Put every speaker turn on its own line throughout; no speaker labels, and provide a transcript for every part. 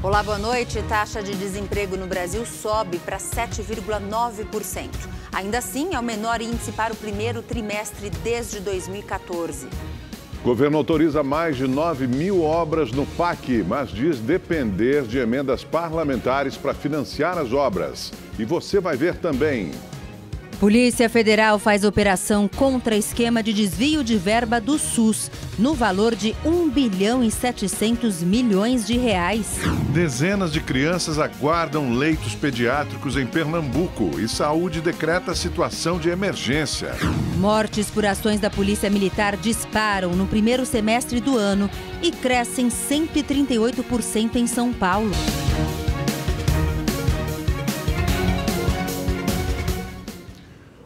Olá, boa noite. Taxa de desemprego no Brasil sobe para 7,9%. Ainda assim, é o menor índice para o primeiro trimestre desde 2014.
O governo autoriza mais de 9 mil obras no PAC, mas diz depender de emendas parlamentares para financiar as obras. E você vai ver também.
Polícia Federal faz operação contra esquema de desvio de verba do SUS, no valor de 1 bilhão e 700 milhões de reais.
Dezenas de crianças aguardam leitos pediátricos em Pernambuco e saúde decreta situação de emergência.
Mortes por ações da Polícia Militar disparam no primeiro semestre do ano e crescem 138% em São Paulo.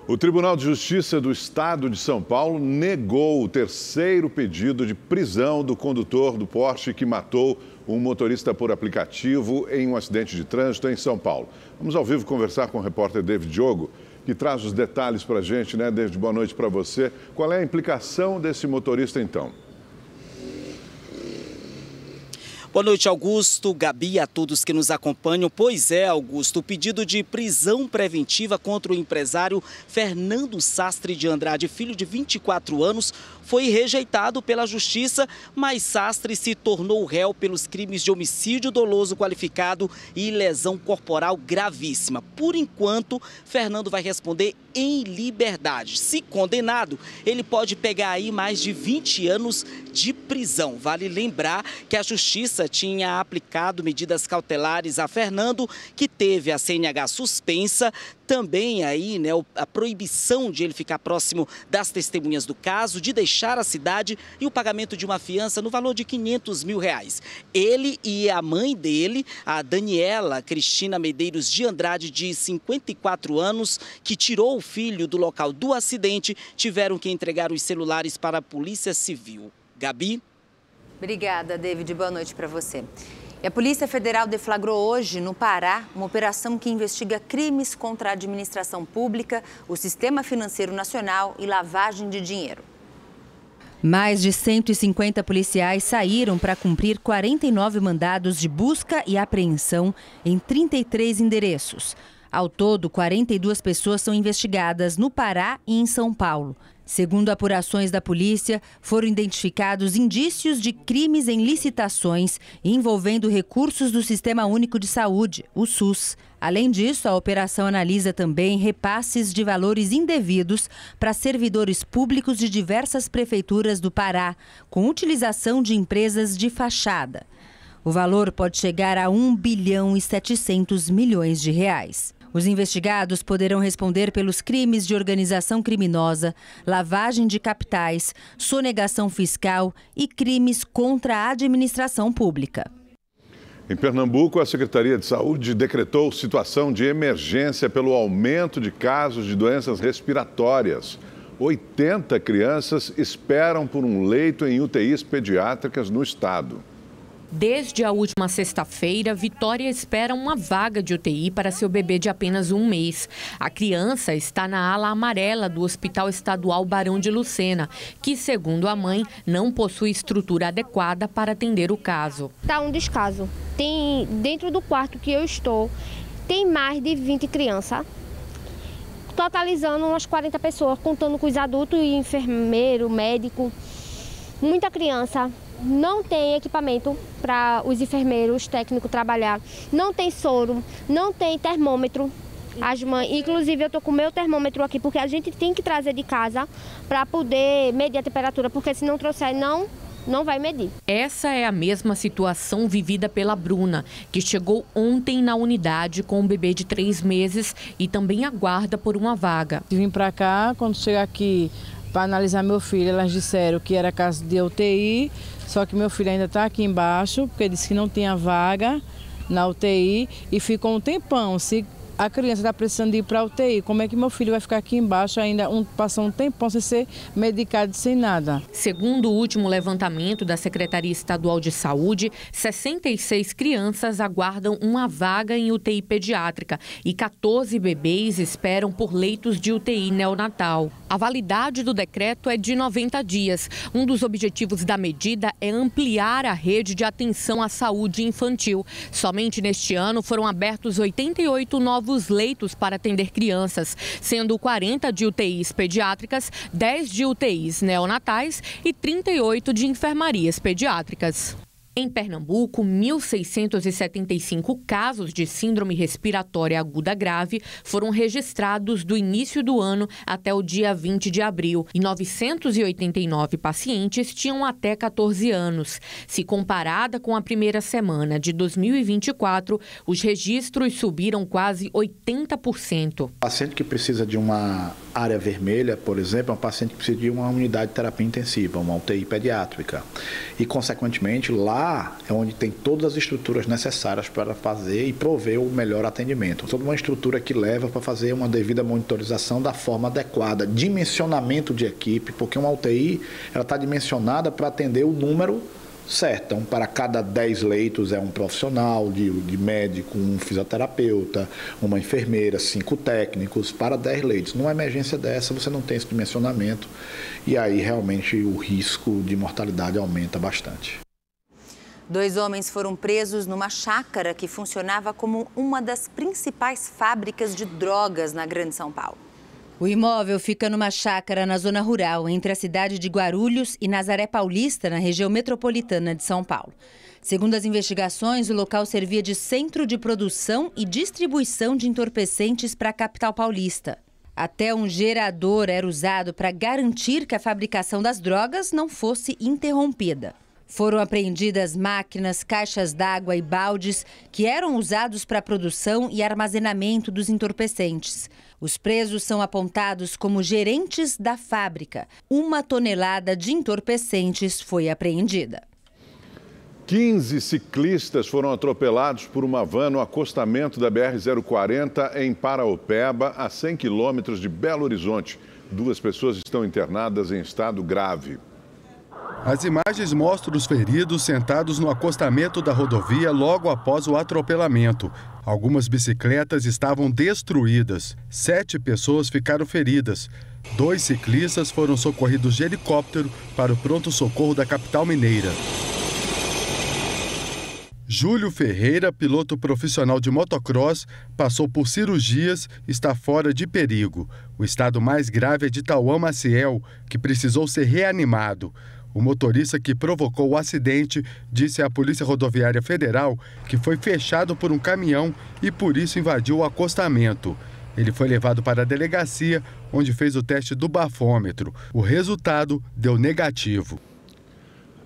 O Tribunal de Justiça do Estado de São Paulo negou o terceiro pedido de prisão do condutor do Porsche que matou um motorista por aplicativo em um acidente de trânsito em São Paulo. Vamos ao vivo conversar com o repórter David Diogo, que traz os detalhes para a gente, né, David? Boa noite para você. Qual é a implicação desse motorista, então?
Boa noite, Augusto, Gabi e a todos que nos acompanham. Pois é, Augusto, o pedido de prisão preventiva contra o empresário Fernando Sastre de Andrade, filho de 24 anos, foi rejeitado pela Justiça, mas Sastre se tornou réu pelos crimes de homicídio doloso qualificado e lesão corporal gravíssima. Por enquanto, Fernando vai responder em liberdade. Se condenado, ele pode pegar aí mais de 20 anos de prisão. Vale lembrar que a Justiça tinha aplicado medidas cautelares a Fernando, que teve a CNH suspensa, também aí, né, a proibição de ele ficar próximo das testemunhas do caso, de deixar a cidade e o pagamento de uma fiança no valor de R$500 mil. Ele e a mãe dele, a Daniela Cristina Medeiros de Andrade, de 54 anos, que tirou o filho do local do acidente, tiveram que entregar os celulares para a Polícia Civil. Gabi?
Obrigada, David. Boa noite para você. E a Polícia Federal deflagrou hoje, no Pará, uma operação que investiga crimes contra a administração pública, o Sistema Financeiro Nacional e lavagem de dinheiro.
Mais de 150 policiais saíram para cumprir 49 mandados de busca e apreensão em 33 endereços. Ao todo, 42 pessoas são investigadas no Pará e em São Paulo. Segundo apurações da polícia, foram identificados indícios de crimes em licitações envolvendo recursos do Sistema Único de Saúde, o SUS. Além disso, a operação analisa também repasses de valores indevidos para servidores públicos de diversas prefeituras do Pará, com utilização de empresas de fachada. O valor pode chegar a 1 bilhão e 700 milhões de reais. Os investigados poderão responder pelos crimes de organização criminosa, lavagem de capitais, sonegação fiscal e crimes contra a administração pública.
Em Pernambuco, a Secretaria de Saúde decretou situação de emergência pelo aumento de casos de doenças respiratórias. 80 crianças esperam por um leito em UTIs pediátricas no estado.
Desde a última sexta-feira, Vitória espera uma vaga de UTI para seu bebê de apenas 1 mês. A criança está na ala amarela do Hospital Estadual Barão de Lucena, que, segundo a mãe, não possui estrutura adequada para atender o caso.
Está um descaso. Tem, dentro do quarto que eu estou, tem mais de 20 crianças, totalizando umas 40 pessoas, contando com os adultos e enfermeiro, médico. Muita criança. Não tem equipamento para os enfermeiros técnicos trabalhar, não tem soro, não tem termômetro. As mães, inclusive eu estou com o meu termômetro aqui, porque a gente tem que trazer de casa para poder medir a temperatura, porque se não trouxer não vai medir.
Essa é a mesma situação vivida pela Bruna, que chegou ontem na unidade com um bebê de 3 meses e também aguarda por uma vaga.
Vim para cá, quando chegar aqui para analisar meu filho, elas disseram que era caso de UTI, só que meu filho ainda está aqui embaixo, porque disse que não tinha vaga na UTI e ficou um tempão. Se a criança está precisando de ir para a UTI, como é que meu filho vai ficar aqui embaixo ainda passar um tempão sem ser medicado, sem nada?
Segundo o último levantamento da Secretaria Estadual de Saúde, 66 crianças aguardam uma vaga em UTI pediátrica e 14 bebês esperam por leitos de UTI neonatal. A validade do decreto é de 90 dias. Um dos objetivos da medida é ampliar a rede de atenção à saúde infantil. Somente neste ano foram abertos 88 novos leitos para atender crianças, sendo 40 de UTIs pediátricas, 10 de UTIs neonatais e 38 de enfermarias pediátricas. Em Pernambuco, 1.675 casos de síndrome respiratória aguda grave foram registrados do início do ano até o dia 20 de abril e 989 pacientes tinham até 14 anos. Se comparada com a primeira semana de 2024, os registros subiram quase 80%.
O paciente que precisa de uma área vermelha, por exemplo, é um paciente que precisa de uma unidade de terapia intensiva, uma UTI pediátrica. E, consequentemente, lá é onde tem todas as estruturas necessárias para fazer e prover o melhor atendimento. Toda uma estrutura que leva para fazer uma devida monitorização da forma adequada, dimensionamento de equipe, porque uma UTI está dimensionada para atender o número certo. Então, para cada 10 leitos é um profissional de médico, um fisioterapeuta, uma enfermeira, 5 técnicos, para 10 leitos. Numa emergência dessa, você não tem esse dimensionamento e aí realmente o risco de mortalidade aumenta bastante.
2 homens foram presos numa chácara que funcionava como uma das principais fábricas de drogas na Grande São Paulo.
O imóvel fica numa chácara na zona rural, entre a cidade de Guarulhos e Nazaré Paulista, na região metropolitana de São Paulo. Segundo as investigações, o local servia de centro de produção e distribuição de entorpecentes para a capital paulista. Até um gerador era usado para garantir que a fabricação das drogas não fosse interrompida. Foram apreendidas máquinas, caixas d'água e baldes que eram usados para a produção e armazenamento dos entorpecentes. Os presos são apontados como gerentes da fábrica. 1 tonelada de entorpecentes foi apreendida.
15 ciclistas foram atropelados por uma van no acostamento da BR-040 em Paraopeba, a 100 quilômetros de Belo Horizonte. 2 pessoas estão internadas em estado grave.
As imagens mostram os feridos sentados no acostamento da rodovia logo após o atropelamento. Algumas bicicletas estavam destruídas. 7 pessoas ficaram feridas. 2 ciclistas foram socorridos de helicóptero para o pronto-socorro da capital mineira. Júlio Ferreira, piloto profissional de motocross, passou por cirurgias e está fora de perigo. O estado mais grave é de Tauã Maciel, que precisou ser reanimado. O motorista que provocou o acidente disse à Polícia Rodoviária Federal que foi fechado por um caminhão e por isso invadiu o acostamento. Ele foi levado para a delegacia, onde fez o teste do bafômetro. O resultado deu negativo.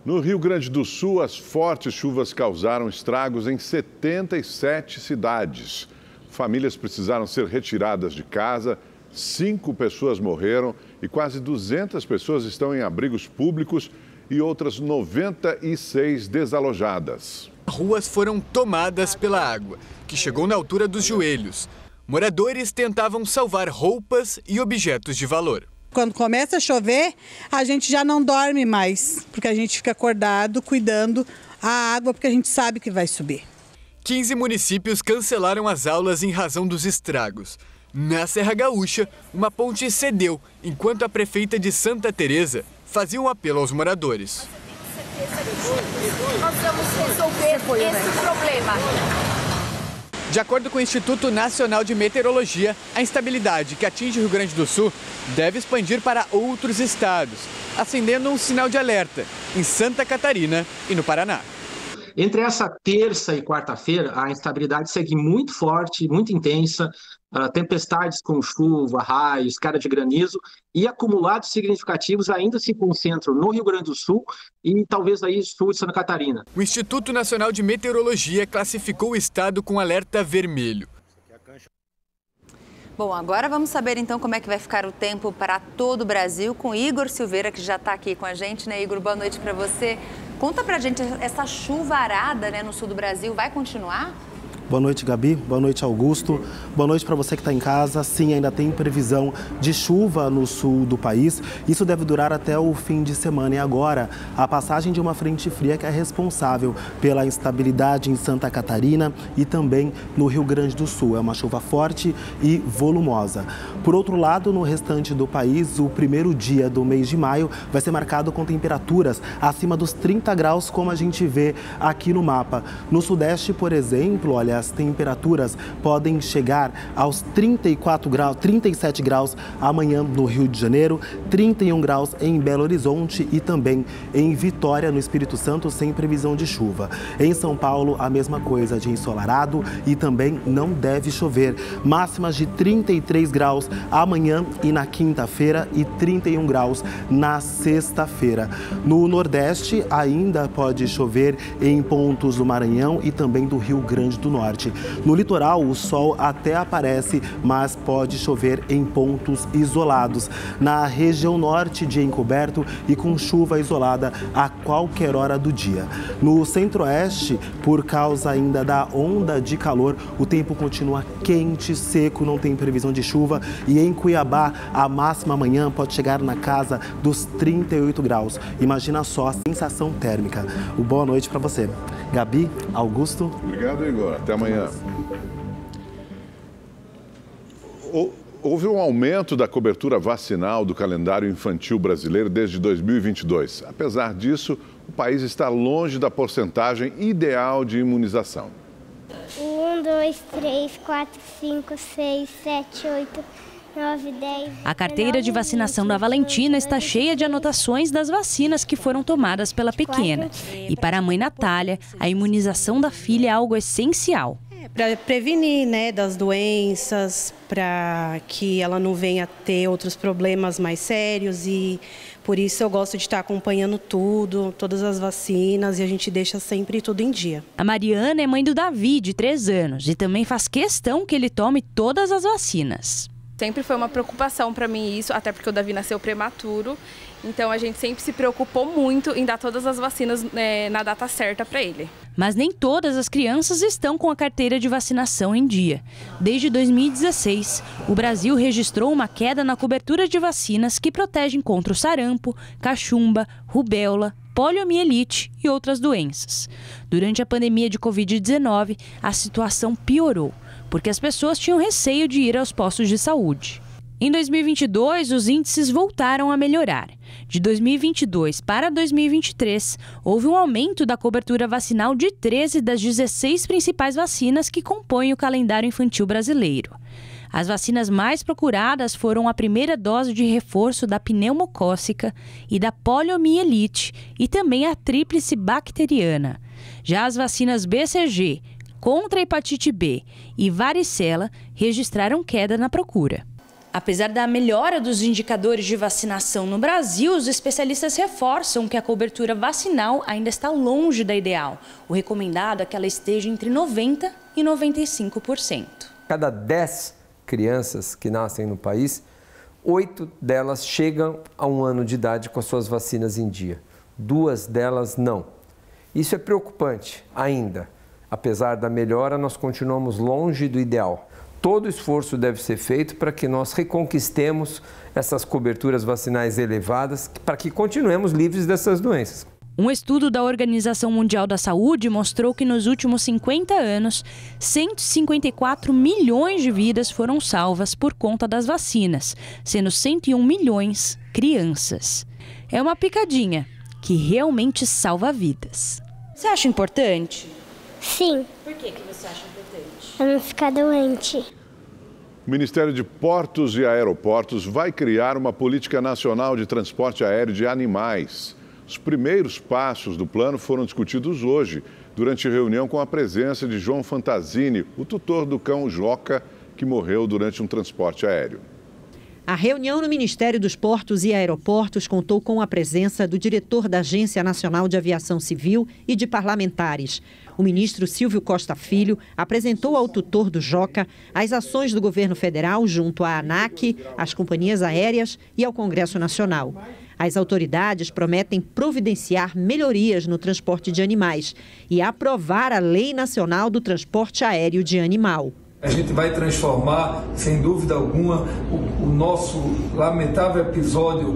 No Rio Grande do Sul, as fortes chuvas causaram estragos em 77 cidades. Famílias precisaram ser retiradas de casa, 5 pessoas morreram e quase 200 pessoas estão em abrigos públicos e outras 96 desalojadas.
Ruas foram tomadas pela água, que chegou na altura dos joelhos. Moradores tentavam salvar roupas e objetos de valor.
Quando começa a chover, a gente já não dorme mais, porque a gente fica acordado cuidando a água, porque a gente sabe que vai subir.
15 municípios cancelaram as aulas em razão dos estragos. Na Serra Gaúcha, uma ponte cedeu, enquanto a prefeita de Santa Teresa fazia um apelo aos moradores.
Nós vamos resolver esse problema.
De acordo com o Instituto Nacional de Meteorologia, a instabilidade que atinge o Rio Grande do Sul deve expandir para outros estados, acendendo um sinal de alerta em Santa Catarina e no Paraná.
Entre essa terça e quarta-feira, a instabilidade segue muito forte, muito intensa, tempestades com chuva, raios, queda de granizo e acumulados significativos ainda se concentram no Rio Grande do Sul e talvez aí sul de Santa Catarina.
O Instituto Nacional de Meteorologia classificou o estado com alerta vermelho.
Bom, agora vamos saber então como é que vai ficar o tempo para todo o Brasil com Igor Silveira, que já está aqui com a gente, né, Igor? Boa noite para você. Conta pra gente, essa chuvarada, né, no sul do Brasil vai continuar?
Boa noite, Gabi. Boa noite, Augusto. Boa noite para você que está em casa. Sim, ainda tem previsão de chuva no sul do país. Isso deve durar até o fim de semana. E agora, a passagem de uma frente fria que é responsável pela instabilidade em Santa Catarina e também no Rio Grande do Sul. É uma chuva forte e volumosa. Por outro lado, no restante do país, o primeiro dia do mês de maio vai ser marcado com temperaturas acima dos 30 graus, como a gente vê aqui no mapa. No sudeste, por exemplo, olha, as temperaturas podem chegar aos 37 graus amanhã no Rio de Janeiro, 31 graus em Belo Horizonte e também em Vitória, no Espírito Santo, sem previsão de chuva. Em São Paulo, a mesma coisa, de ensolarado e também não deve chover. Máximas de 33 graus amanhã e na quinta-feira e 31 graus na sexta-feira. No Nordeste, ainda pode chover em pontos do Maranhão e também do Rio Grande do Norte. No litoral, o sol até aparece, mas pode chover em pontos isolados. Na região norte, dia encoberto e com chuva isolada a qualquer hora do dia. No centro-oeste, por causa ainda da onda de calor, o tempo continua quente, seco, não tem previsão de chuva. E em Cuiabá, a máxima amanhã pode chegar na casa dos 38 graus. Imagina só a sensação térmica. Boa noite para você. Gabi, Augusto.
Obrigado, Igor. Até amanhã. Houve um aumento da cobertura vacinal do calendário infantil brasileiro desde 2022. Apesar disso, o país está longe da porcentagem ideal de imunização.
1, 2, 3, 4, 5, 6, 7, 8, 9, 10...
A carteira de vacinação da Valentina está cheia de anotações das vacinas que foram tomadas pela pequena. E para a mãe Natália, a imunização da filha é algo essencial.
Para prevenir, né, das doenças, para que ela não venha ter outros problemas mais sérios, e por isso eu gosto de estar acompanhando tudo, todas as vacinas, e a gente deixa sempre tudo em dia.
A Mariana é mãe do Davi, de 3 anos, e também faz questão que ele tome todas as vacinas.
Sempre foi uma preocupação para mim isso, até porque o Davi nasceu prematuro, então a gente sempre se preocupou muito em dar todas as vacinas na data certa para ele.
Mas nem todas as crianças estão com a carteira de vacinação em dia. Desde 2016, o Brasil registrou uma queda na cobertura de vacinas que protegem contra o sarampo, cachumba, rubéola, poliomielite e outras doenças. Durante a pandemia de Covid-19, a situação piorou, porque as pessoas tinham receio de ir aos postos de saúde. Em 2022, os índices voltaram a melhorar. De 2022 para 2023, houve um aumento da cobertura vacinal de 13 das 16 principais vacinas que compõem o calendário infantil brasileiro. As vacinas mais procuradas foram a primeira dose de reforço da pneumocócica e da poliomielite e também a tríplice bacteriana. Já as vacinas BCG, contra a hepatite B e varicela registraram queda na procura. Apesar da melhora dos indicadores de vacinação no Brasil, os especialistas reforçam que a cobertura vacinal ainda está longe da ideal. O recomendado é que ela esteja entre 90% e 95%.
Cada 10 crianças que nascem no país, 8 delas chegam a 1 ano de idade com as suas vacinas em dia. 2 delas não. Isso é preocupante ainda. Apesar da melhora, nós continuamos longe do ideal. Todo esforço deve ser feito para que nós reconquistemos essas coberturas vacinais elevadas, para que continuemos livres dessas doenças.
Um estudo da Organização Mundial da Saúde mostrou que nos últimos 50 anos, 154 milhões de vidas foram salvas por conta das vacinas, sendo 101 milhões crianças. É uma picadinha que realmente salva vidas. Você acha importante?
Sim.
Por que você acha importante?
Para não ficar doente.
O Ministério de Portos e Aeroportos vai criar uma política nacional de transporte aéreo de animais. Os primeiros passos do plano foram discutidos hoje, durante reunião com a presença de João Fantasini, o tutor do cão Joca, que morreu durante um transporte aéreo.
A reunião no Ministério dos Portos e Aeroportos contou com a presença do diretor da Agência Nacional de Aviação Civil e de parlamentares. O ministro Silvio Costa Filho apresentou ao tutor do Joca as ações do governo federal junto à ANAC, às companhias aéreas e ao Congresso Nacional. As autoridades prometem providenciar melhorias no transporte de animais e aprovar a Lei Nacional do Transporte Aéreo de Animal.
A gente vai transformar, sem dúvida alguma, o nosso lamentável episódio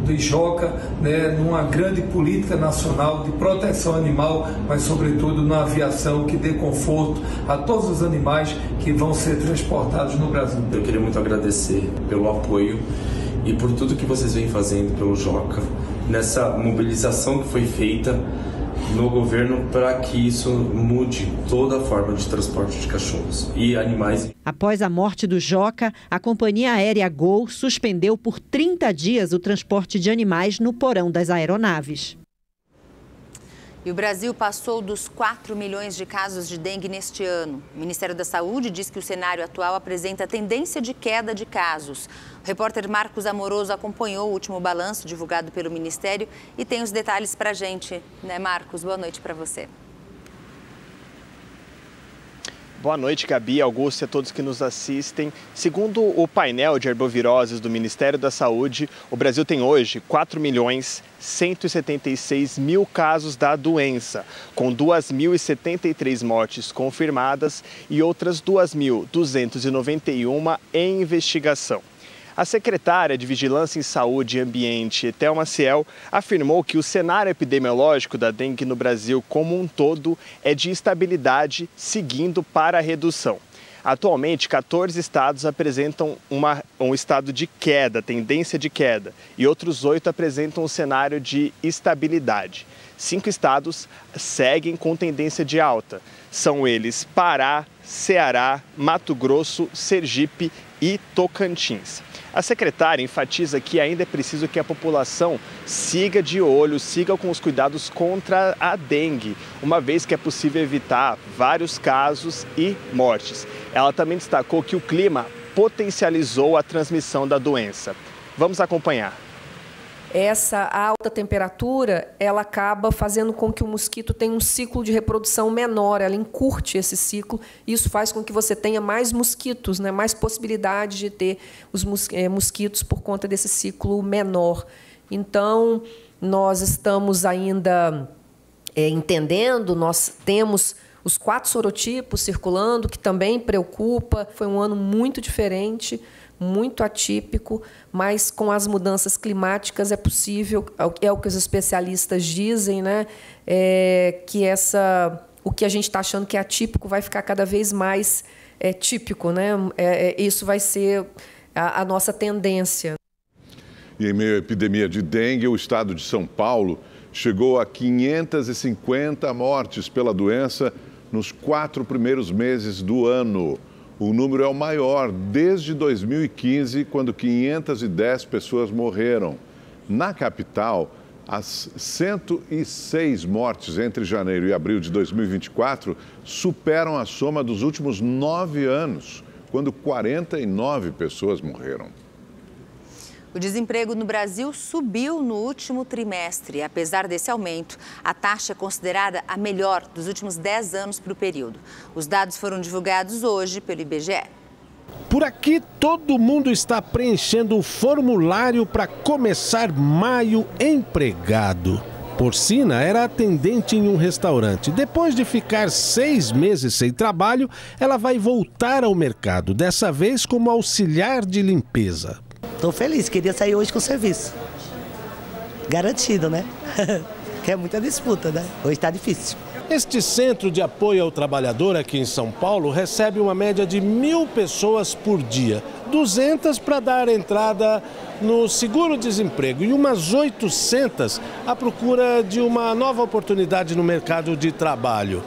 do Ijoca, né, numa grande política nacional de proteção animal, mas sobretudo na aviação que dê conforto a todos os animais que vão ser transportados no Brasil.
Eu queria muito agradecer pelo apoio e por tudo que vocês vêm fazendo pelo Joca, nessa mobilização que foi feita no governo para que isso mude toda a forma de transporte de cachorros e animais.
Após a morte do Joca, a companhia aérea Gol suspendeu por 30 dias o transporte de animais no porão das aeronaves.
E o Brasil passou dos 4 milhões de casos de dengue neste ano. O Ministério da Saúde diz que o cenário atual apresenta tendência de queda de casos. O repórter Marcos Amoroso acompanhou o último balanço divulgado pelo Ministério e tem os detalhes para a gente, né, Marcos? Boa noite para você.
Boa noite, Gabi, Augusto e a todos que nos assistem. Segundo o painel de herboviroses do Ministério da Saúde, o Brasil tem hoje 4.176.000 casos da doença, com 2.073 mortes confirmadas e outras 2.291 em investigação. A secretária de Vigilância em Saúde e Ambiente, Etel Maciel, afirmou que o cenário epidemiológico da dengue no Brasil como um todo é de estabilidade, seguindo para a redução. Atualmente, 14 estados apresentam um estado de queda, tendência de queda, e outros 8 apresentam um cenário de estabilidade. 5 estados seguem com tendência de alta. São eles Pará, Ceará, Mato Grosso, Sergipe e Tocantins. A secretária enfatiza que ainda é preciso que a população siga de olho, siga com os cuidados contra a dengue, uma vez que é possível evitar vários casos e mortes. Ela também destacou que o clima potencializou a transmissão da doença. Vamos acompanhar.
Essa alta temperatura, ela acaba fazendo com que o mosquito tenha um ciclo de reprodução menor, ela encurte esse ciclo, e isso faz com que você tenha mais mosquitos, né, mais possibilidade de ter os mosquitos por conta desse ciclo menor. Então, nós estamos ainda entendendo, nós temos os 4 sorotipos circulando, que também preocupa. Foi um ano muito diferente, muito atípico, mas com as mudanças climáticas é possível, é o que os especialistas dizem, né? Que o que a gente está achando que é atípico vai ficar cada vez mais típico, né? Isso vai ser a nossa tendência.
E em meio à epidemia de dengue, o estado de São Paulo chegou a 550 mortes pela doença nos 4 primeiros meses do ano. O número é o maior desde 2015, quando 510 pessoas morreram. Na capital, as 106 mortes entre janeiro e abril de 2024 superam a soma dos últimos 9 anos, quando 49 pessoas morreram.
O desemprego no Brasil subiu no último trimestre. Apesar desse aumento, a taxa é considerada a melhor dos últimos 10 anos para o período. Os dados foram divulgados hoje pelo IBGE.
Por aqui, todo mundo está preenchendo um formulário para começar maio empregado. Porcina era atendente em um restaurante. Depois de ficar 6 meses sem trabalho, ela vai voltar ao mercado, dessa vez como auxiliar de limpeza.
Estou feliz, queria sair hoje com o serviço. Garantido, né? Que é muita disputa, né? Hoje está difícil.
Este centro de apoio ao trabalhador aqui em São Paulo recebe uma média de 1.000 pessoas por dia. 200 para dar entrada no seguro-desemprego e umas 800 à procura de uma nova oportunidade no mercado de trabalho.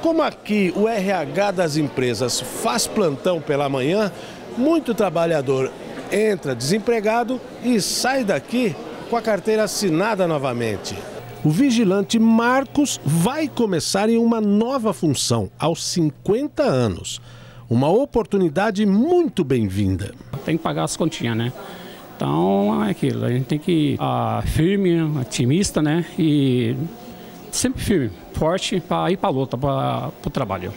Como aqui o RH das empresas faz plantão pela manhã, muito trabalhador entra desempregado e sai daqui com a carteira assinada novamente. O vigilante Marcos vai começar em uma nova função aos 50 anos. Uma oportunidade muito bem-vinda.
Tem que pagar as continhas, né? Então é aquilo, a gente tem que ir firme, otimista, né? E sempre firme, forte para ir para a luta, para o trabalho.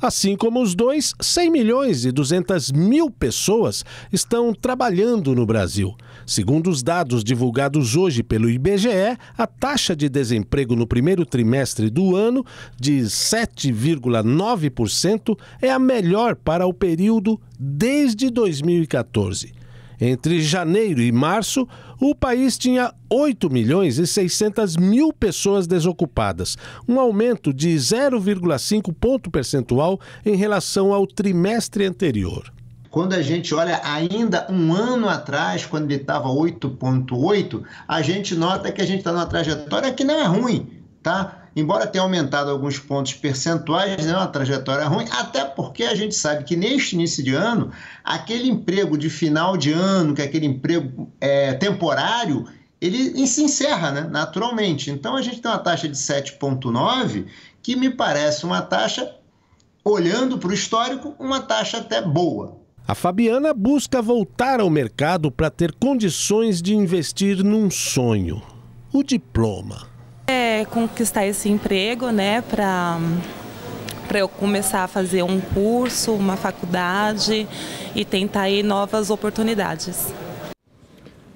Assim como os dois, 100 milhões e 200 mil pessoas estão trabalhando no Brasil. Segundo os dados divulgados hoje pelo IBGE, a taxa de desemprego no primeiro trimestre do ano, de 7,9%, é a melhor para o período desde 2014. Entre janeiro e março, o país tinha 8 milhões e 600 mil pessoas desocupadas, um aumento de 0,5 ponto percentual em relação ao trimestre anterior.
Quando a gente olha ainda um ano atrás, quando ele estava 8,8, a gente nota que a gente está numa trajetória que não é ruim, tá? Embora tenha aumentado alguns pontos percentuais, não é uma trajetória ruim, até porque a gente sabe que neste início de ano, aquele emprego de final de ano, que é aquele emprego temporário, ele se encerra, né, naturalmente. Então a gente tem uma taxa de 7,9, que me parece uma taxa, olhando para o histórico, uma taxa até boa.
A Fabiana busca voltar ao mercado para ter condições de investir num sonho: o diploma.
Conquistar esse emprego, né, para eu começar a fazer um curso, uma faculdade e tentar aí novas oportunidades.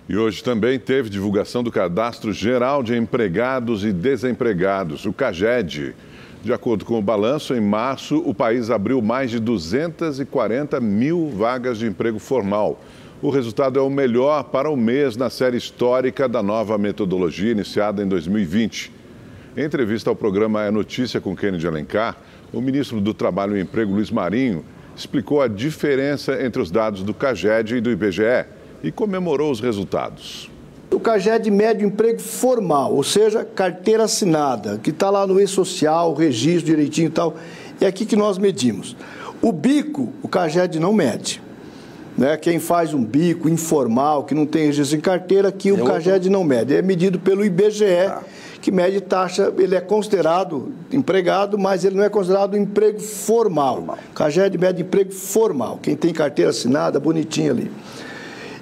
E hoje também teve divulgação do Cadastro Geral de Empregados e Desempregados, o CAGED. De acordo com o balanço, em março, o país abriu mais de 240 mil vagas de emprego formal. O resultado é o melhor para o mês na série histórica da nova metodologia iniciada em 2020. Em entrevista ao programa É Notícia com Kennedy Alencar, o ministro do Trabalho e Emprego, Luiz Marinho, explicou a diferença entre os dados do CAGED e do IBGE e comemorou os resultados.
O CAGED mede o emprego formal, ou seja, carteira assinada, que está lá no e-social, registro direitinho e tal. É aqui que nós medimos. O bico, o CAGED não mede. Né? Quem faz um bico informal, que não tem registro em carteira, aqui o CAGED não mede. É medido pelo IBGE, que mede taxa, ele é considerado empregado, mas ele não é considerado emprego formal. O CAGED mede emprego formal, quem tem carteira assinada, bonitinho ali.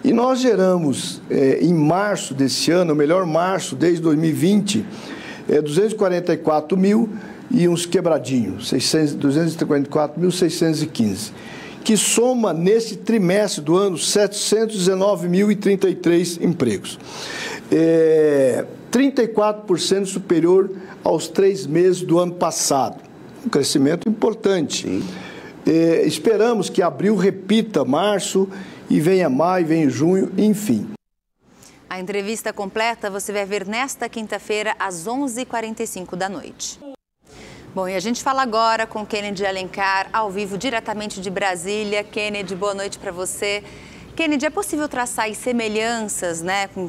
E nós geramos, em março desse ano, o melhor março desde 2020, 244 mil e uns quebradinhos, 244.615, que soma nesse trimestre do ano 719.033 empregos. 34% superior aos 3 meses do ano passado. Um crescimento importante. Esperamos que abril repita março e venha maio, venha junho, enfim.
A entrevista completa você vai ver nesta quinta-feira, às 11h45 da noite. Bom, e a gente fala agora com Kennedy Alencar, ao vivo, diretamente de Brasília. Kennedy, boa noite para você. Kennedy, é possível traçar aí semelhanças, né, com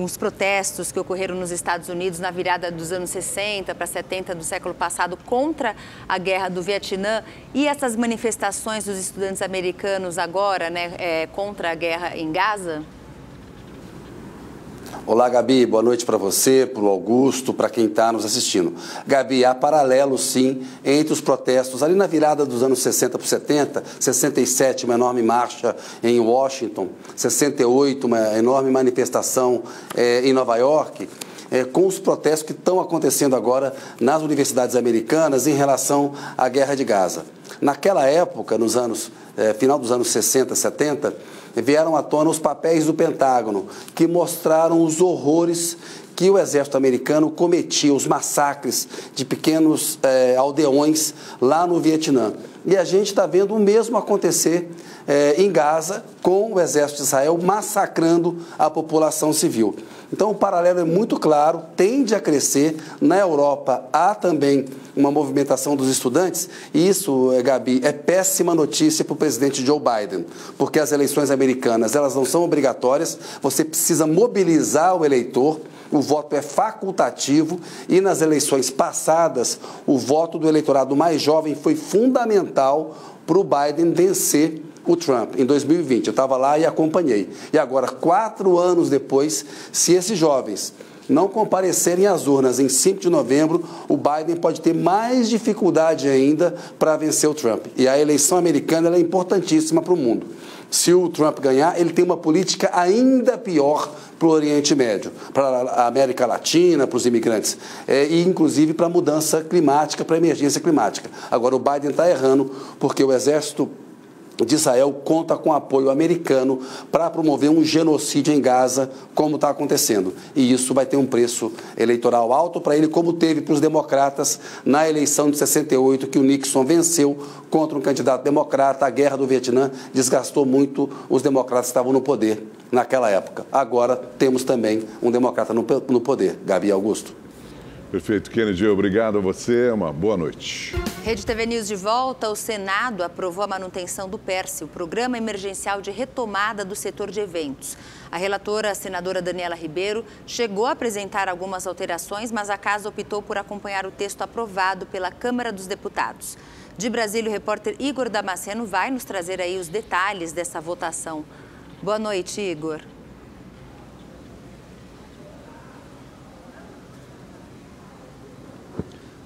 os protestos que ocorreram nos Estados Unidos na virada dos anos 60 para 70 do século passado contra a guerra do Vietnã e essas manifestações dos estudantes americanos agora, né, contra a guerra em Gaza?
Olá, Gabi, boa noite para você, para o Augusto, para quem está nos assistindo. Gabi, há paralelo, sim, entre os protestos ali na virada dos anos 60 para 70, 67, uma enorme marcha em Washington, 68, uma enorme manifestação em Nova York, com os protestos que estão acontecendo agora nas universidades americanas em relação à guerra de Gaza. Naquela época, nos anos, final dos anos 60, 70, vieram à tona os papéis do Pentágono, que mostraram os horrores que o exército americano cometia, os massacres de pequenos aldeões lá no Vietnã. E a gente está vendo o mesmo acontecer em Gaza, com o exército de Israel massacrando a população civil. Então o paralelo é muito claro, tende a crescer. Na Europa há também uma movimentação dos estudantes e isso, Gabi, é péssima notícia para o presidente Joe Biden, porque as eleições americanas, elas não são obrigatórias, você precisa mobilizar o eleitor, o voto é facultativo e nas eleições passadas o voto do eleitorado mais jovem foi fundamental para o Biden vencer o Trump em 2020. Eu estava lá e acompanhei. E agora, 4 anos depois, se esses jovens não comparecerem às urnas em 5 de novembro, o Biden pode ter mais dificuldade ainda para vencer o Trump. E a eleição americana ela é importantíssima para o mundo. Se o Trump ganhar, ele tem uma política ainda pior para o Oriente Médio, para a América Latina, para os imigrantes, e inclusive para a mudança climática, para a emergência climática. Agora, o Biden está errando porque o exército de Israel conta com apoio americano para promover um genocídio em Gaza, como está acontecendo. E isso vai ter um preço eleitoral alto para ele, como teve para os democratas na eleição de 68, que o Nixon venceu contra um candidato democrata. A guerra do Vietnã desgastou muito os democratas que estavam no poder naquela época. Agora temos também um democrata no poder. Gabi Augusto.
Perfeito, Kennedy. Obrigado a você. Uma boa noite.
Rede TV News de volta. O Senado aprovou a manutenção do PERSE, o Programa Emergencial de Retomada do Setor de Eventos. A relatora, a senadora Daniela Ribeiro, chegou a apresentar algumas alterações, mas a casa optou por acompanhar o texto aprovado pela Câmara dos Deputados. De Brasília, o repórter Igor Damasceno vai nos trazer aí os detalhes dessa votação. Boa noite, Igor.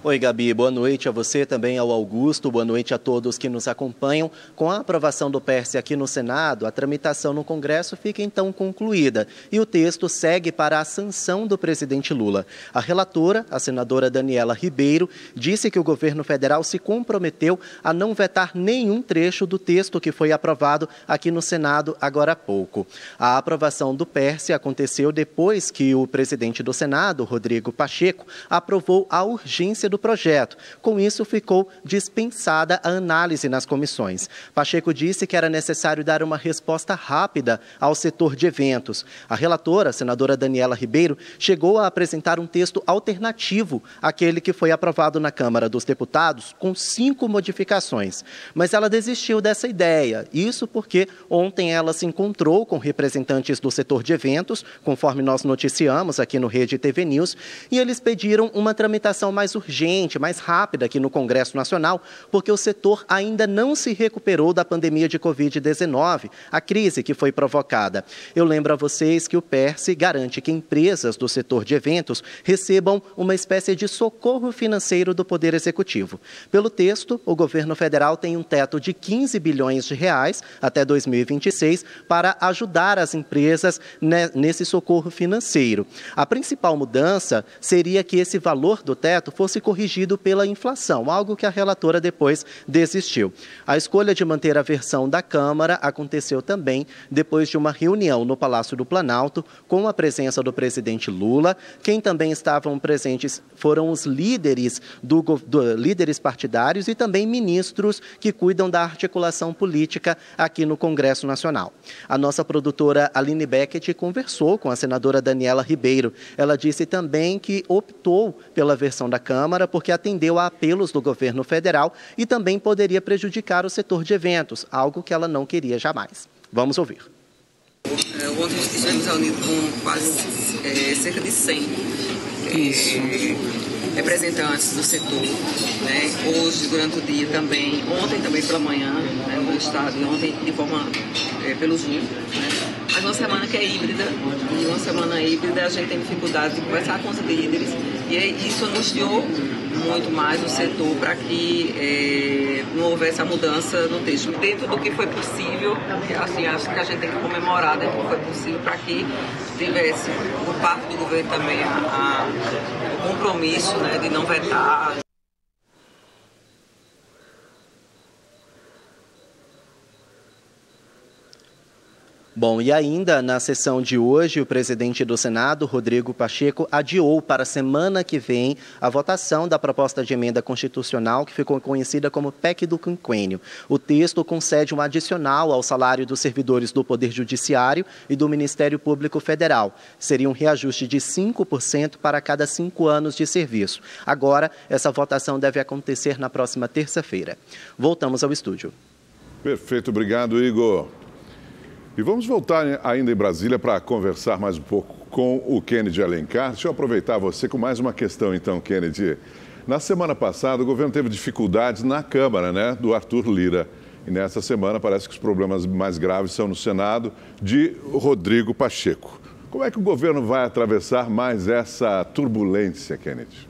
Oi, Gabi, boa noite a você, também ao Augusto, boa noite a todos que nos acompanham. Com a aprovação do PERSE aqui no Senado, a tramitação no Congresso fica então concluída e o texto segue para a sanção do presidente Lula. A relatora, a senadora Daniela Ribeiro, disse que o governo federal se comprometeu a não vetar nenhum trecho do texto que foi aprovado aqui no Senado agora há pouco. A aprovação do PERSE aconteceu depois que o presidente do Senado, Rodrigo Pacheco, aprovou a urgência do projeto. Com isso, ficou dispensada a análise nas comissões. Pacheco disse que era necessário dar uma resposta rápida ao setor de eventos. A relatora, a senadora Daniela Ribeiro, chegou a apresentar um texto alternativo àquele que foi aprovado na Câmara dos Deputados, com 5 modificações. Mas ela desistiu dessa ideia. Isso porque ontem ela se encontrou com representantes do setor de eventos, conforme nós noticiamos aqui no Rede TV News, e eles pediram uma tramitação mais urgente, mais rápida aqui no Congresso Nacional, porque o setor ainda não se recuperou da pandemia de Covid-19, a crise que foi provocada. Eu lembro a vocês que o PERSE garante que empresas do setor de eventos recebam uma espécie de socorro financeiro do Poder Executivo. Pelo texto, o governo federal tem um teto de 15 bilhões de reais até 2026 para ajudar as empresas nesse socorro financeiro. A principal mudança seria que esse valor do teto fosse corrigido pela inflação, algo que a relatora depois desistiu. A escolha de manter a versão da Câmara aconteceu também depois de uma reunião no Palácio do Planalto com a presença do presidente Lula. Quem também estavam presentes foram os líderes líderes partidários e também ministros que cuidam da articulação política aqui no Congresso Nacional. A nossa produtora Aline Beckett conversou com a senadora Daniela Ribeiro. Ela disse também que optou pela versão da Câmara porque atendeu a apelos do governo federal e também poderia prejudicar o setor de eventos, algo que ela não queria jamais. Vamos ouvir.
Ontem estivemos reunidos com quase cerca de 100 representantes do setor, né? Hoje, durante o dia também, ontem também pela manhã, né, no estado, e ontem de forma pelo Zoom, né? Mas uma semana que é híbrida, e uma semana híbrida a gente tem dificuldade de conversar com os líderes, e isso angustiou muito mais o setor para que não houvesse a mudança no texto. Dentro do que foi possível, assim, acho que a gente tem que comemorar dentro do que foi possível para que tivesse, por parte do governo também, o compromisso, né, de não vetar.
Bom, e ainda na sessão de hoje, o presidente do Senado, Rodrigo Pacheco, adiou para a semana que vem a votação da proposta de emenda constitucional que ficou conhecida como PEC do Quinquênio. O texto concede um adicional ao salário dos servidores do Poder Judiciário e do Ministério Público Federal. Seria um reajuste de 5% para cada 5 anos de serviço. Agora, essa votação deve acontecer na próxima terça-feira. Voltamos ao estúdio.
Perfeito, obrigado, Igor. E vamos voltar ainda em Brasília para conversar mais um pouco com o Kennedy Alencar. Deixa eu aproveitar você com mais uma questão, então, Kennedy. Na semana passada, o governo teve dificuldades na Câmara, né, do Arthur Lira. E nessa semana parece que os problemas mais graves são no Senado de Rodrigo Pacheco. Como é que o governo vai atravessar mais essa turbulência, Kennedy?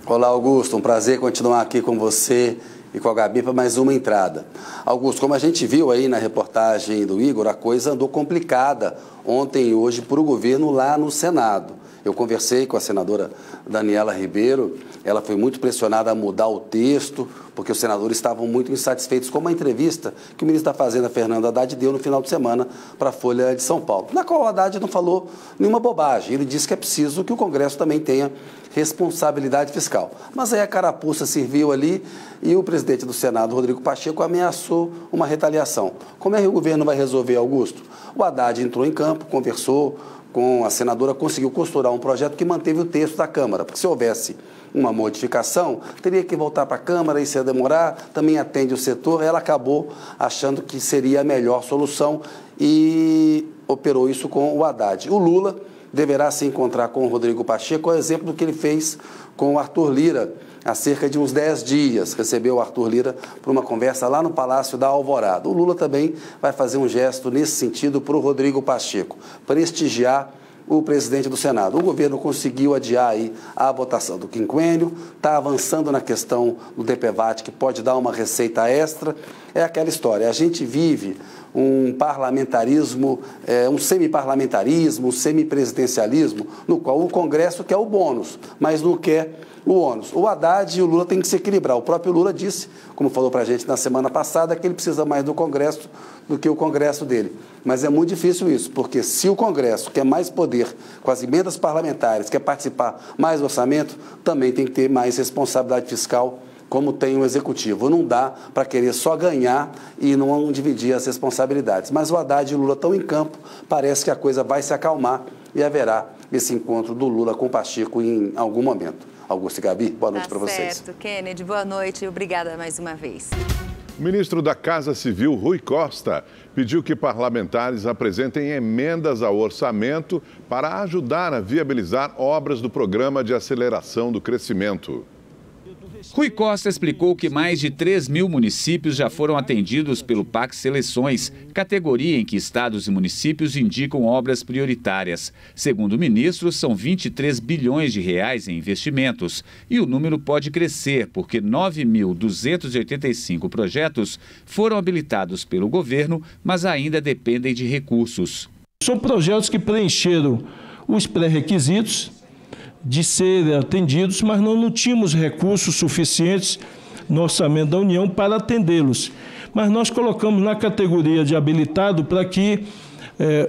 Olá, Augusto. Um prazer continuar aqui com você e com a Gabi para mais uma entrada. Augusto, como a gente viu aí na reportagem do Igor, a coisa andou complicada ontem e hoje para o governo lá no Senado. Eu conversei com a senadora Daniela Ribeiro, ela foi muito pressionada a mudar o texto, porque os senadores estavam muito insatisfeitos com uma entrevista que o ministro da Fazenda, Fernando Haddad, deu no final de semana para a Folha de São Paulo, na qual o Haddad não falou nenhuma bobagem. Ele disse que é preciso que o Congresso também tenha responsabilidade fiscal. Mas aí a carapuça serviu ali e o presidente do Senado, Rodrigo Pacheco, ameaçou uma retaliação. Como é que o governo vai resolver, Augusto? O Haddad entrou em campo, conversou com a senadora, conseguiu costurar um projeto que manteve o texto da Câmara, porque se houvesse uma modificação, teria que voltar para a Câmara, isso ia demorar, também atende o setor. Ela acabou achando que seria a melhor solução e operou isso com o Haddad. O Lula deverá se encontrar com o Rodrigo Pacheco, é o exemplo do que ele fez com o Arthur Lira há cerca de uns 10 dias. Recebeu o Arthur Lira para uma conversa lá no Palácio da Alvorada. O Lula também vai fazer um gesto nesse sentido para o Rodrigo Pacheco, prestigiar o presidente do Senado. O governo conseguiu adiar aí a votação do quinquênio, está avançando na questão do DPVAT, que pode dar uma receita extra. É aquela história, a gente vive um parlamentarismo, um semiparlamentarismo, um semipresidencialismo, no qual o Congresso quer o bônus, mas não quer o ônus. O Haddad e o Lula têm que se equilibrar. O próprio Lula disse, como falou para a gente na semana passada, que ele precisa mais do Congresso do que o Congresso dele. Mas é muito difícil isso, porque se o Congresso quer mais poder com as emendas parlamentares, quer participar mais do orçamento, também tem que ter mais responsabilidade fiscal, como tem o Executivo. Não dá para querer só ganhar e não dividir as responsabilidades. Mas o Haddad e o Lula estão em campo, parece que a coisa vai se acalmar e haverá esse encontro do Lula com o Pacheco em algum momento. Augusto e Gabi, boa noite para vocês.
Certo, Kennedy, boa noite e obrigada mais uma vez.
O ministro da Casa Civil, Rui Costa, pediu que parlamentares apresentem emendas ao orçamento para ajudar a viabilizar obras do Programa de Aceleração do Crescimento.
Rui Costa explicou que mais de 3.000 municípios já foram atendidos pelo PAC Seleções, categoria em que estados e municípios indicam obras prioritárias. Segundo o ministro, são 23 bilhões de reais em investimentos. E o número pode crescer, porque 9.285 projetos foram habilitados pelo governo, mas ainda dependem de recursos.
São projetos que preencheram os pré-requisitos de serem atendidos, mas não tínhamos recursos suficientes no orçamento da União para atendê-los. Mas nós colocamos na categoria de habilitado para que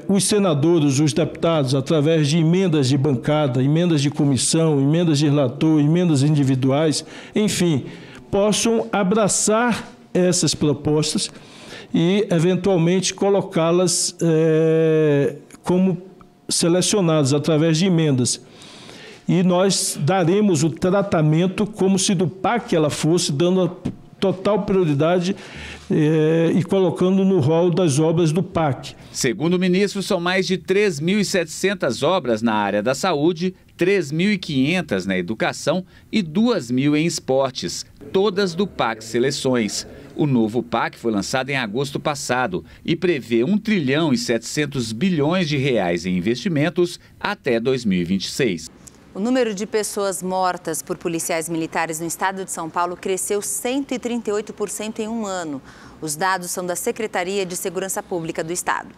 os senadores, os deputados, através de emendas de bancada, emendas de comissão, emendas de relator, emendas individuais, enfim, possam abraçar essas propostas e, eventualmente, colocá-las como selecionadas através de emendas. E nós daremos o tratamento como se do PAC ela fosse, dando a total prioridade e colocando no rol das obras do PAC.
Segundo o ministro, são mais de 3.700 obras na área da saúde, 3.500 na educação e 2.000 em esportes, todas do PAC Seleções. O novo PAC foi lançado em agosto passado e prevê 1 trilhão e 700 bilhões de reais em investimentos até 2026.
O número de pessoas mortas por policiais militares no estado de São Paulo cresceu 138% em um ano. Os dados são da Secretaria de Segurança Pública do estado.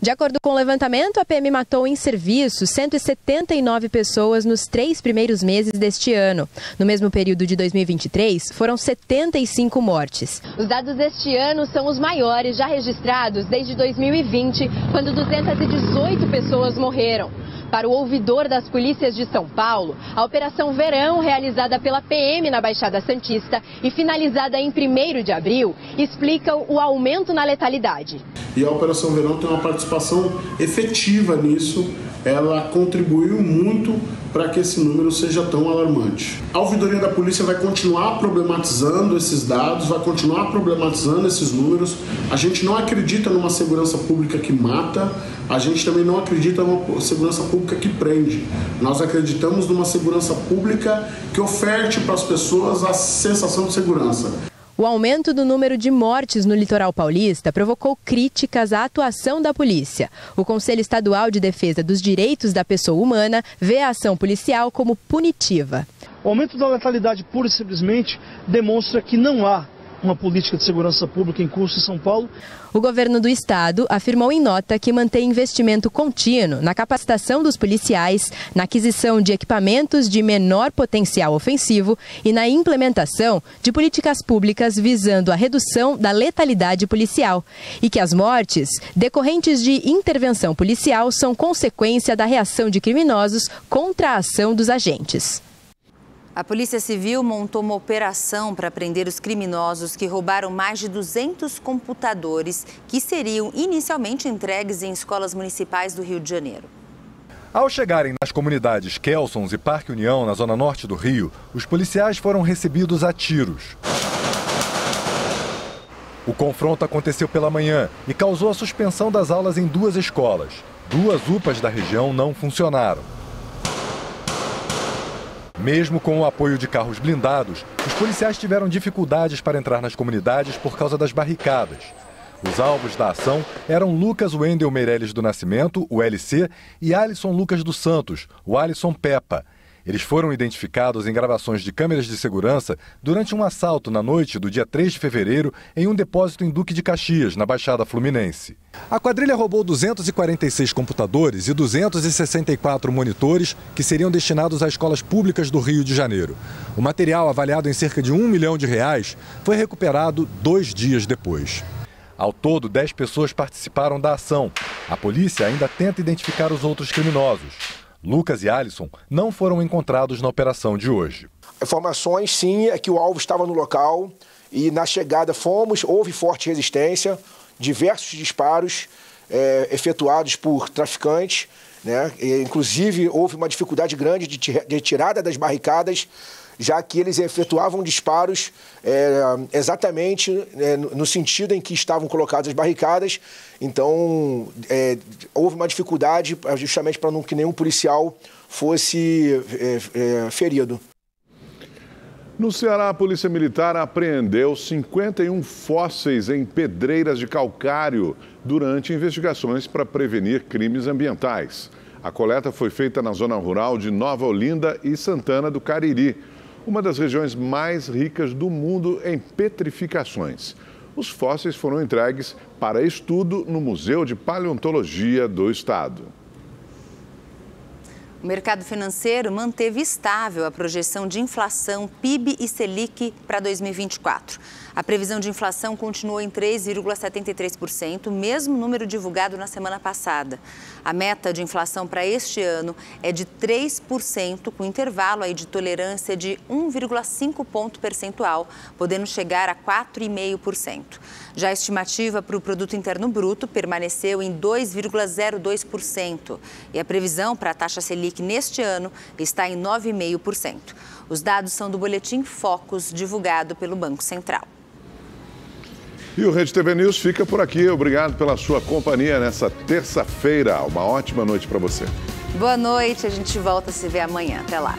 De acordo com o levantamento, a PM matou em serviço 179 pessoas nos 3 primeiros meses deste ano. No mesmo período de 2023, foram 75 mortes. Os dados deste ano são os maiores já registrados desde 2020, quando 218 pessoas morreram. Para o ouvidor das polícias de São Paulo, a Operação Verão, realizada pela PM na Baixada Santista e finalizada em 1º de abril, explica o aumento na letalidade.
E a Operação Verão tem uma participação efetiva nisso, ela contribuiu muito para que esse número seja tão alarmante. A ouvidoria da polícia vai continuar problematizando esses dados, vai continuar problematizando esses números. A gente não acredita numa segurança pública que mata, a gente também não acredita numa segurança pública que prende. Nós acreditamos numa segurança pública que oferte para as pessoas a sensação de segurança.
O aumento do número de mortes no litoral paulista provocou críticas à atuação da polícia. O Conselho Estadual de Defesa dos Direitos da Pessoa Humana vê a ação policial como punitiva.
O aumento da letalidade pura e simplesmente demonstra que não há uma política de segurança pública em curso em São Paulo.
O governo do estado afirmou em nota que mantém investimento contínuo na capacitação dos policiais, na aquisição de equipamentos de menor potencial ofensivo e na implementação de políticas públicas visando a redução da letalidade policial. E que as mortes decorrentes de intervenção policial são consequência da reação de criminosos contra a ação dos agentes.
A Polícia Civil montou uma operação para prender os criminosos que roubaram mais de 200 computadores que seriam inicialmente entregues em escolas municipais do Rio de Janeiro.
Ao chegarem nas comunidades Kelsons e Parque União, na zona norte do Rio, os policiais foram recebidos a tiros. O confronto aconteceu pela manhã e causou a suspensão das aulas em 2 escolas. 2 UPAs da região não funcionaram. Mesmo com o apoio de carros blindados, os policiais tiveram dificuldades para entrar nas comunidades por causa das barricadas. Os alvos da ação eram Lucas Wendel Meirelles do Nascimento, o LC, e Alisson Lucas dos Santos, o Alisson Peppa. Eles foram identificados em gravações de câmeras de segurança durante um assalto na noite do dia 3 de fevereiro em um depósito em Duque de Caxias, na Baixada Fluminense. A quadrilha roubou 246 computadores e 264 monitores que seriam destinados a escolas públicas do Rio de Janeiro. O material, avaliado em cerca de R$1 milhão, foi recuperado 2 dias depois. Ao todo, 10 pessoas participaram da ação. A polícia ainda tenta identificar os outros criminosos. Lucas e Alisson não foram encontrados na operação de hoje.
Informações, sim, é que o alvo estava no local e na chegada houve forte resistência, diversos disparos efetuados por traficantes, né? Inclusive houve uma dificuldade grande de tirada das barricadas, já que eles efetuavam disparos exatamente no sentido em que estavam colocadas as barricadas. Então, houve uma dificuldade justamente para que nenhum policial fosse ferido.
No Ceará, a Polícia Militar apreendeu 51 fósseis em pedreiras de calcário durante investigações para prevenir crimes ambientais. A coleta foi feita na zona rural de Nova Olinda e Santana do Cariri, uma das regiões mais ricas do mundo em petrificações. Os fósseis foram entregues para estudo no Museu de Paleontologia do Estado.
O mercado financeiro manteve estável a projeção de inflação, PIB e Selic para 2024. A previsão de inflação continuou em 3,73%, o mesmo número divulgado na semana passada. A meta de inflação para este ano é de 3%, com intervalo aí de tolerância de 1,5 ponto percentual, podendo chegar a 4,5%. Já a estimativa para o Produto Interno Bruto permaneceu em 2,02%. E a previsão para a taxa Selic neste ano está em 9,5%. Os dados são do Boletim Focus, divulgado pelo Banco Central.
E o Rede TV News fica por aqui. Obrigado pela sua companhia nessa terça-feira. Uma ótima noite para você.
Boa noite, a gente volta a se ver amanhã. Até lá.